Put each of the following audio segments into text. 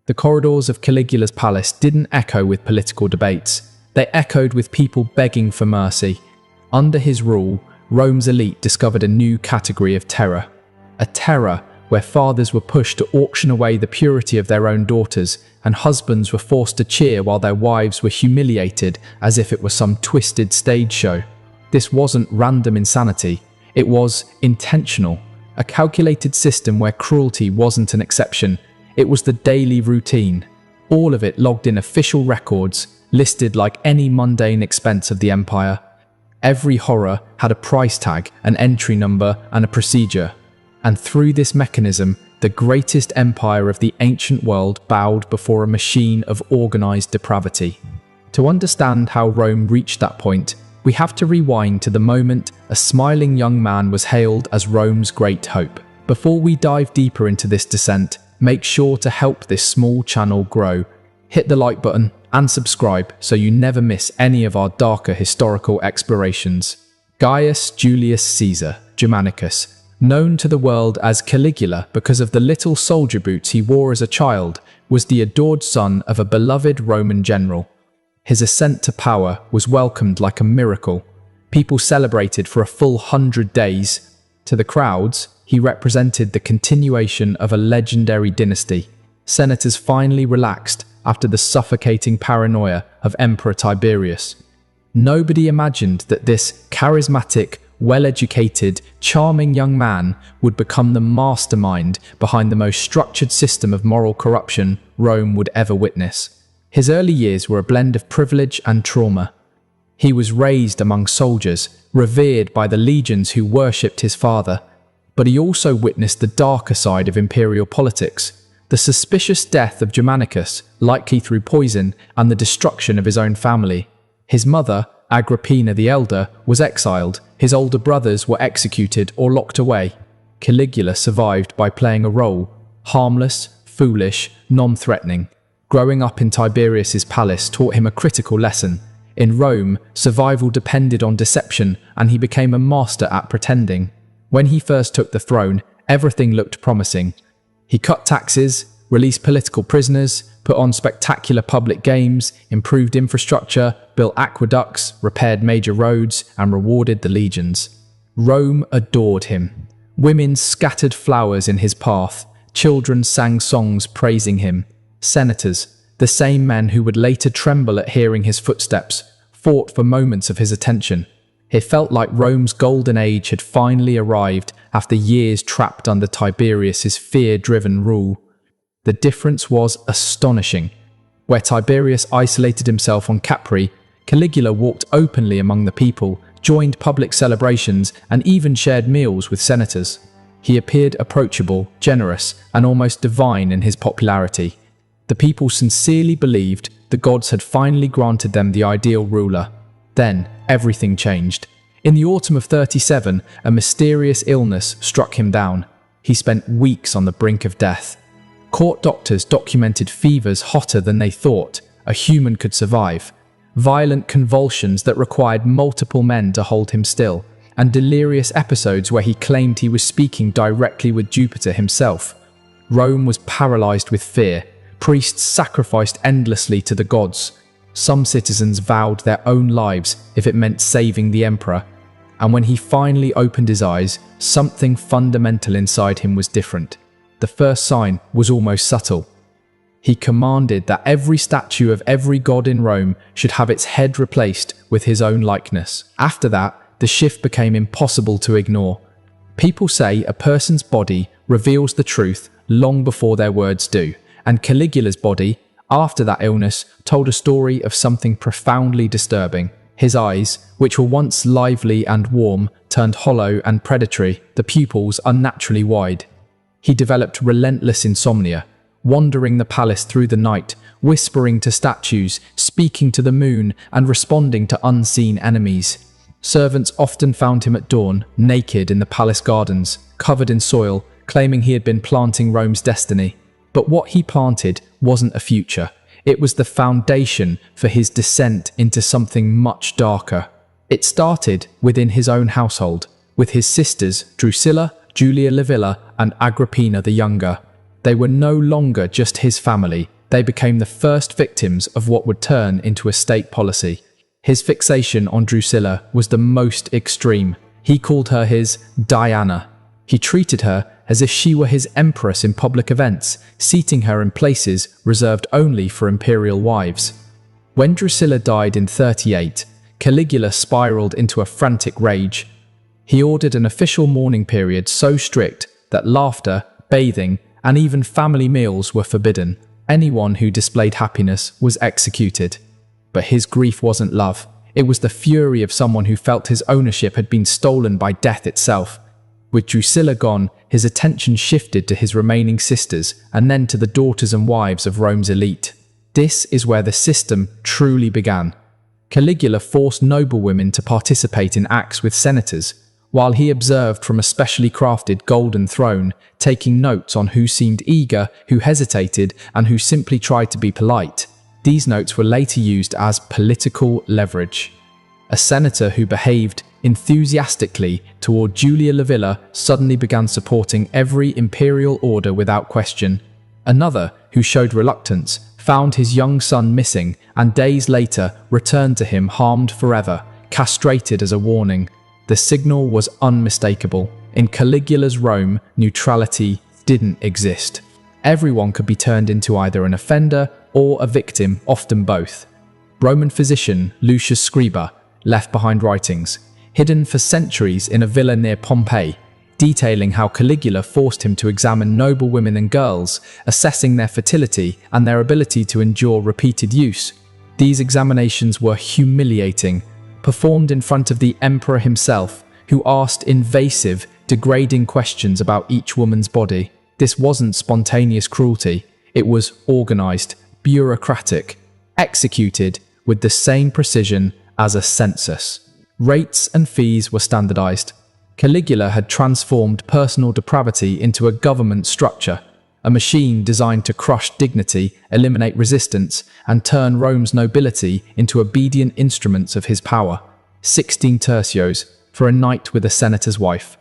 The corridors of Caligula's palace didn't echo with political debates. They echoed with people begging for mercy. Under his rule, Rome's elite discovered a new category of terror. A terror where fathers were pushed to auction away the purity of their own daughters, and husbands were forced to cheer while their wives were humiliated as if it were some twisted stage show. This wasn't random insanity. It was intentional. A calculated system where cruelty wasn't an exception. It was the daily routine. All of it logged in official records, listed like any mundane expense of the empire. Every horror had a price tag, an entry number, and a procedure. And through this mechanism, the greatest empire of the ancient world bowed before a machine of organized depravity. To understand how Rome reached that point, we have to rewind to the moment a smiling young man was hailed as Rome's great hope. Before we dive deeper into this descent, make sure to help this small channel grow. Hit the like button and subscribe so you never miss any of our darker historical explorations. Gaius Julius Caesar Germanicus, known to the world as Caligula because of the little soldier boots he wore as a child, was the adored son of a beloved Roman general. His ascent to power was welcomed like a miracle. People celebrated for a full 100 days. To the crowds, he represented the continuation of a legendary dynasty. Senators finally relaxed after the suffocating paranoia of Emperor Tiberius. Nobody imagined that this charismatic, well-educated, charming young man would become the mastermind behind the most structured system of moral corruption Rome would ever witness. His early years were a blend of privilege and trauma. He was raised among soldiers, revered by the legions who worshipped his father, but he also witnessed the darker side of imperial politics, the suspicious death of Germanicus, likely through poison, and the destruction of his own family. His mother, Agrippina the Elder, was exiled. His older brothers were executed or locked away. Caligula survived by playing a role, harmless, foolish, non-threatening. Growing up in Tiberius's palace taught him a critical lesson. In Rome, survival depended on deception, and he became a master at pretending. When he first took the throne, everything looked promising. He cut taxes, released political prisoners, put on spectacular public games, improved infrastructure, built aqueducts, repaired major roads, and rewarded the legions. Rome adored him. Women scattered flowers in his path. Children sang songs praising him. Senators, the same men who would later tremble at hearing his footsteps, fought for moments of his attention. It felt like Rome's golden age had finally arrived after years trapped under Tiberius's fear-driven rule. The difference was astonishing. Where Tiberius isolated himself on Capri, Caligula walked openly among the people, joined public celebrations, and even shared meals with senators. He appeared approachable, generous, and almost divine in his popularity. The people sincerely believed the gods had finally granted them the ideal ruler. Then, everything changed. In the autumn of 37, a mysterious illness struck him down. He spent weeks on the brink of death. Court doctors documented fevers hotter than they thought a human could survive, violent convulsions that required multiple men to hold him still, and delirious episodes where he claimed he was speaking directly with Jupiter himself. Rome was paralyzed with fear. Priests sacrificed endlessly to the gods. Some citizens vowed their own lives if it meant saving the emperor. And when he finally opened his eyes, something fundamental inside him was different. The first sign was almost subtle. He commanded that every statue of every god in Rome should have its head replaced with his own likeness. After that, the shift became impossible to ignore. People say a person's body reveals the truth long before their words do, and Caligula's body, after that illness, told a story of something profoundly disturbing. His eyes, which were once lively and warm, turned hollow and predatory, the pupils unnaturally wide. He developed relentless insomnia, wandering the palace through the night, whispering to statues, speaking to the moon, and responding to unseen enemies. Servants often found him at dawn, naked in the palace gardens, covered in soil, claiming he had been planting Rome's destiny. But what he planted wasn't a future. It was the foundation for his descent into something much darker. It started within his own household, with his sisters Drusilla, Julia Livilla, and Agrippina the Younger. They were no longer just his family. They became the first victims of what would turn into a state policy. His fixation on Drusilla was the most extreme. He called her his Diana. He treated her as if she were his empress in public events, seating her in places reserved only for imperial wives. When Drusilla died in 38, Caligula spiraled into a frantic rage. He ordered an official mourning period so strict that laughter, bathing, and even family meals were forbidden. Anyone who displayed happiness was executed. But his grief wasn't love. It was the fury of someone who felt his ownership had been stolen by death itself. With Drusilla gone, his attention shifted to his remaining sisters and then to the daughters and wives of Rome's elite. This is where the system truly began. Caligula forced noblewomen to participate in acts with senators, while he observed from a specially crafted golden throne, taking notes on who seemed eager, who hesitated, and who simply tried to be polite. These notes were later used as political leverage. A senator who behaved enthusiastically toward Julia Livilla suddenly began supporting every imperial order without question. Another, who showed reluctance, found his young son missing and days later returned to him harmed forever, castrated as a warning. The signal was unmistakable. In Caligula's Rome, neutrality didn't exist. Everyone could be turned into either an offender or a victim, often both. Roman physician Lucius Scriba left behind writings, hidden for centuries in a villa near Pompeii, detailing how Caligula forced him to examine noble women and girls, assessing their fertility and their ability to endure repeated use. These examinations were humiliating, performed in front of the emperor himself, who asked invasive, degrading questions about each woman's body. This wasn't spontaneous cruelty, it was organized, bureaucratic, executed with the same precision as a census. Rates and fees were standardized. Caligula had transformed personal depravity into a government structure, a machine designed to crush dignity, eliminate resistance, and turn Rome's nobility into obedient instruments of his power. 16 tercios for a knight with a senator's wife,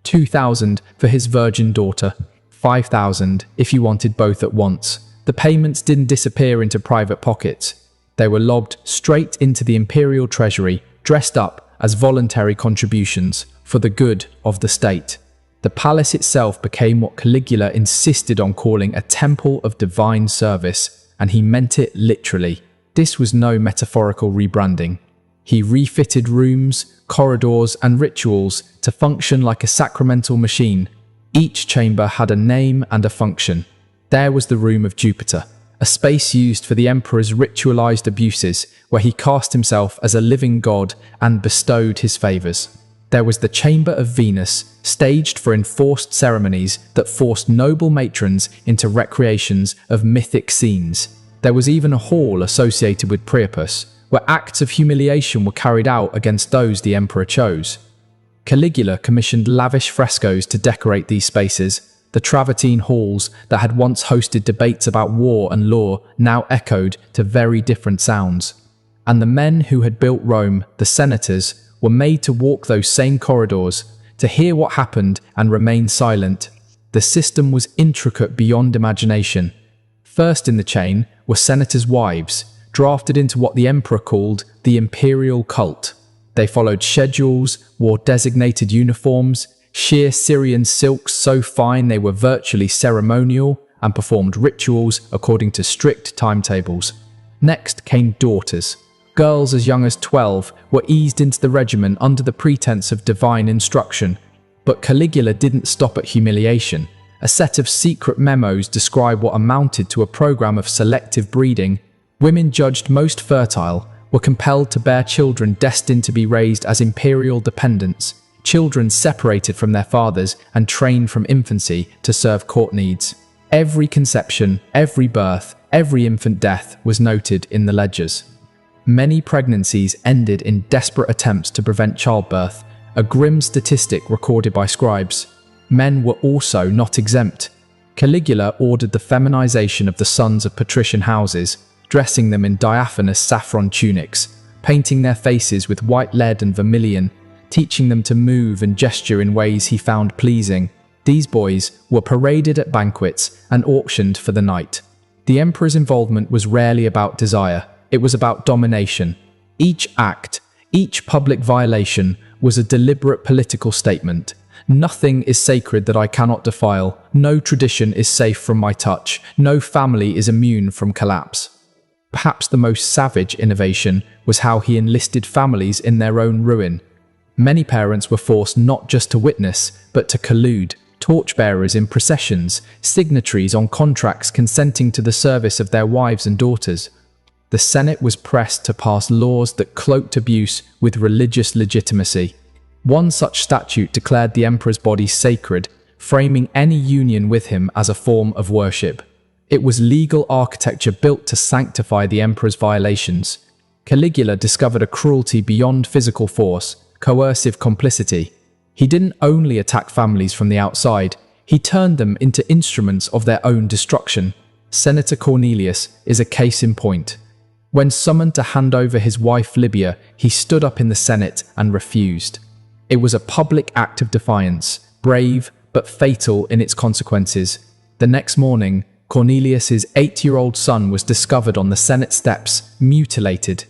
2,000 for his virgin daughter, 5,000 if you wanted both at once. The payments didn't disappear into private pockets. They were lobbed straight into the imperial treasury, dressed up as voluntary contributions for the good of the state. The palace itself became what Caligula insisted on calling a temple of divine service, and he meant it literally. This was no metaphorical rebranding. He refitted rooms, corridors, and rituals to function like a sacramental machine. Each chamber had a name and a function. There was the Room of Jupiter, a space used for the emperor's ritualized abuses, where he cast himself as a living god and bestowed his favors. There was the Chamber of Venus, staged for enforced ceremonies that forced noble matrons into recreations of mythic scenes. There was even a hall associated with Priapus, where acts of humiliation were carried out against those the emperor chose. Caligula commissioned lavish frescoes to decorate these spaces. The Travertine halls that had once hosted debates about war and law now echoed to very different sounds. And the men who had built Rome, the senators, were made to walk those same corridors, to hear what happened and remain silent. The system was intricate beyond imagination. First in the chain were senators' wives, drafted into what the emperor called the imperial cult. They followed schedules, wore designated uniforms, sheer Syrian silks so fine they were virtually ceremonial, and performed rituals according to strict timetables. Next came daughters. Girls as young as 12 were eased into the regimen under the pretense of divine instruction. But Caligula didn't stop at humiliation. A set of secret memos describe what amounted to a program of selective breeding. Women judged most fertile were compelled to bear children destined to be raised as imperial dependents, children separated from their fathers and trained from infancy to serve court needs. Every conception, every birth, every infant death was noted in the ledgers. Many pregnancies ended in desperate attempts to prevent childbirth, a grim statistic recorded by scribes. Men were also not exempt. Caligula ordered the feminization of the sons of patrician houses, dressing them in diaphanous saffron tunics, painting their faces with white lead and vermilion, teaching them to move and gesture in ways he found pleasing. These boys were paraded at banquets and auctioned for the night. The emperor's involvement was rarely about desire, it was about domination. Each act, each public violation, was a deliberate political statement. Nothing is sacred that I cannot defile, no tradition is safe from my touch, no family is immune from collapse. Perhaps the most savage innovation was how he enlisted families in their own ruin. Many parents were forced not just to witness, but to collude. Torchbearers in processions, signatories on contracts consenting to the service of their wives and daughters. The Senate was pressed to pass laws that cloaked abuse with religious legitimacy. One such statute declared the emperor's body sacred, framing any union with him as a form of worship. It was legal architecture built to sanctify the emperor's violations. Caligula discovered a cruelty beyond physical force, coercive complicity. He didn't only attack families from the outside, he turned them into instruments of their own destruction. Senator Cornelius is a case in point. When summoned to hand over his wife Libya, he stood up in the Senate and refused. It was a public act of defiance, brave but fatal in its consequences. The next morning, Cornelius's 8-year-old son was discovered on the Senate steps, mutilated,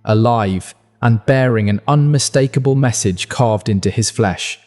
alive, and bearing an unmistakable message carved into his flesh.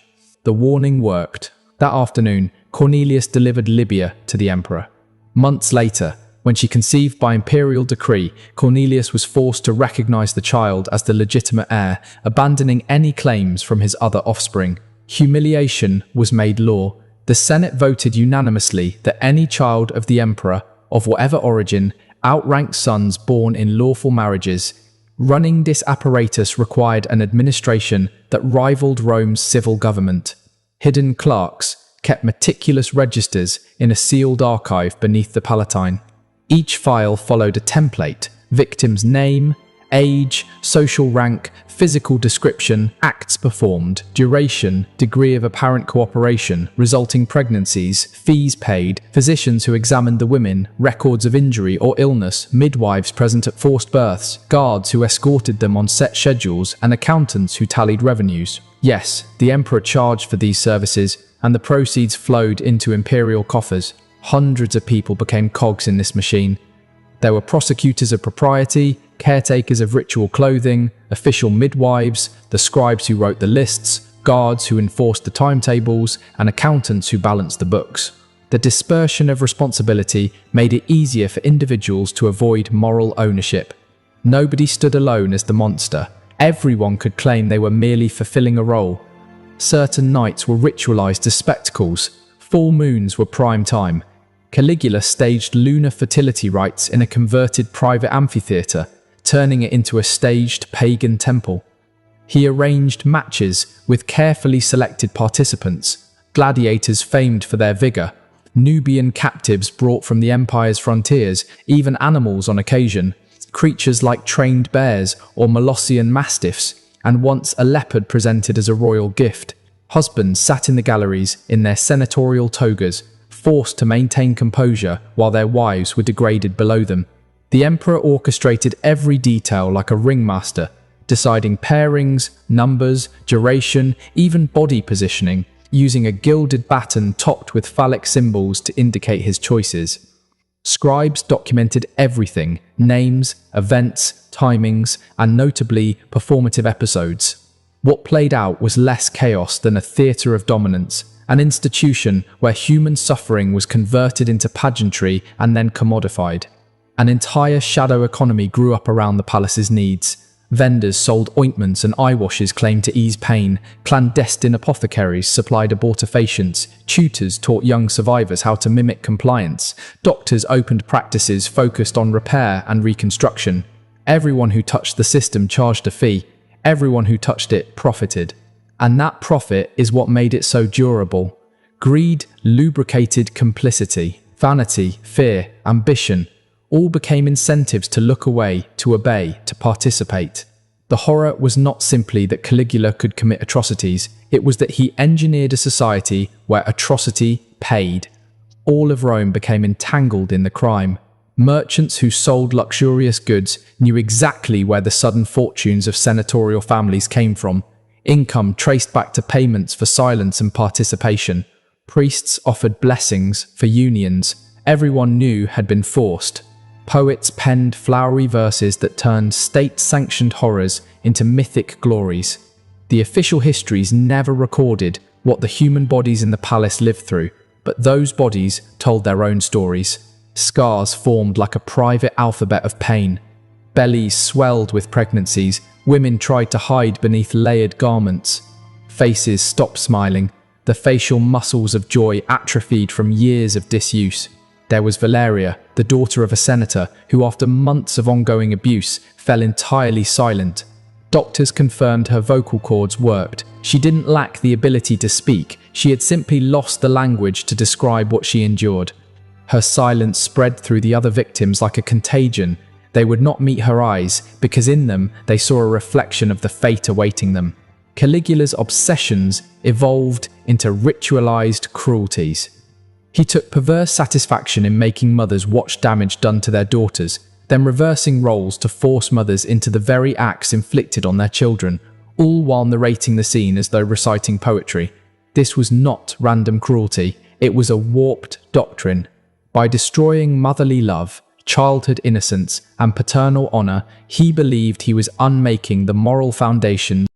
The warning worked. That afternoon, Cornelius delivered Libya to the emperor. Months later, when she conceived by imperial decree, Cornelius was forced to recognize the child as the legitimate heir, abandoning any claims from his other offspring. Humiliation was made law. The Senate voted unanimously that any child of the emperor, of whatever origin, outranked sons born in lawful marriages. Running this apparatus required an administration that rivaled Rome's civil government. Hidden clerks kept meticulous registers in a sealed archive beneath the Palatine. Each file followed a template: victim's name, age, social rank, physical description, acts performed, duration, degree of apparent cooperation, resulting pregnancies, fees paid, physicians who examined the women, records of injury or illness, midwives present at forced births, guards who escorted them on set schedules, and accountants who tallied revenues. Yes, the emperor charged for these services, and the proceeds flowed into imperial coffers. Hundreds of people became cogs in this machine. There were prosecutors of propriety, caretakers of ritual clothing, official midwives, the scribes who wrote the lists, guards who enforced the timetables, and accountants who balanced the books. The dispersion of responsibility made it easier for individuals to avoid moral ownership. Nobody stood alone as the monster. Everyone could claim they were merely fulfilling a role. Certain nights were ritualized as spectacles. Full moons were prime time. Caligula staged lunar fertility rites in a converted private amphitheatre, turning it into a staged pagan temple. He arranged matches with carefully selected participants, gladiators famed for their vigour, Nubian captives brought from the empire's frontiers, even animals on occasion, creatures like trained bears or Molossian mastiffs, and once a leopard presented as a royal gift. Husbands sat in the galleries in their senatorial togas, forced to maintain composure while their wives were degraded below them. The emperor orchestrated every detail like a ringmaster, deciding pairings, numbers, duration, even body positioning, using a gilded baton topped with phallic symbols to indicate his choices. Scribes documented everything: names, events, timings, and notably performative episodes. What played out was less chaos than a theatre of dominance, an institution where human suffering was converted into pageantry and then commodified. An entire shadow economy grew up around the palace's needs. Vendors sold ointments and eye washes claimed to ease pain, clandestine apothecaries supplied abortifacients, tutors taught young survivors how to mimic compliance, doctors opened practices focused on repair and reconstruction. Everyone who touched the system charged a fee, everyone who touched it profited. And that profit is what made it so durable. Greed lubricated complicity, vanity, fear, ambition, all became incentives to look away, to obey, to participate. The horror was not simply that Caligula could commit atrocities, it was that he engineered a society where atrocity paid. All of Rome became entangled in the crime. Merchants who sold luxurious goods knew exactly where the sudden fortunes of senatorial families came from. Income traced back to payments for silence and participation. Priests offered blessings for unions. everyone knew had been forced. Poets penned flowery verses that turned state-sanctioned horrors into mythic glories. The official histories never recorded what the human bodies in the palace lived through, but those bodies told their own stories. Scars formed like a private alphabet of pain. Bellies swelled with pregnancies. Women tried to hide beneath layered garments. Faces stopped smiling. The facial muscles of joy atrophied from years of disuse. There was Valeria, the daughter of a senator, who after months of ongoing abuse fell entirely silent. Doctors confirmed her vocal cords worked. She didn't lack the ability to speak. She had simply lost the language to describe what she endured. Her silence spread through the other victims like a contagion. They would not meet her eyes, because in them they saw a reflection of the fate awaiting them. Caligula's obsessions evolved into ritualized cruelties. He took perverse satisfaction in making mothers watch damage done to their daughters, then reversing roles to force mothers into the very acts inflicted on their children, all while narrating the scene as though reciting poetry. This was not random cruelty, it was a warped doctrine. By destroying motherly love, childhood innocence, and paternal honor, he believed he was unmaking the moral foundation